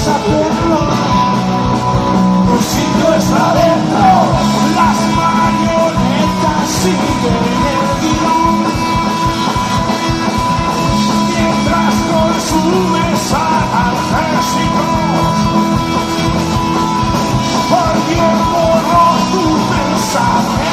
puedes hacerlo. Tu sitio está dentro, las marionetas siguen el guión. Mientras consumes analgésicos, alguien borró tu pensamiento.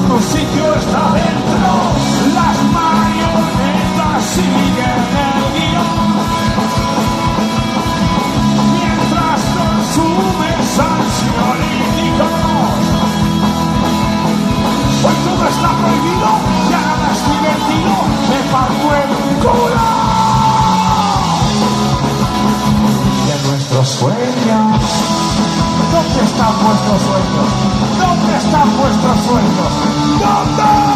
Tu sitio está dentro, las marionetas siguen el guión. Mientras consumes ansiolíticos, pues todo está prohibido, ya nada es divertido, me parto el culo de nuestros sueños. ¿Dónde están vuestros sueños? ¿Dónde están vuestros sueños? ¿Dónde?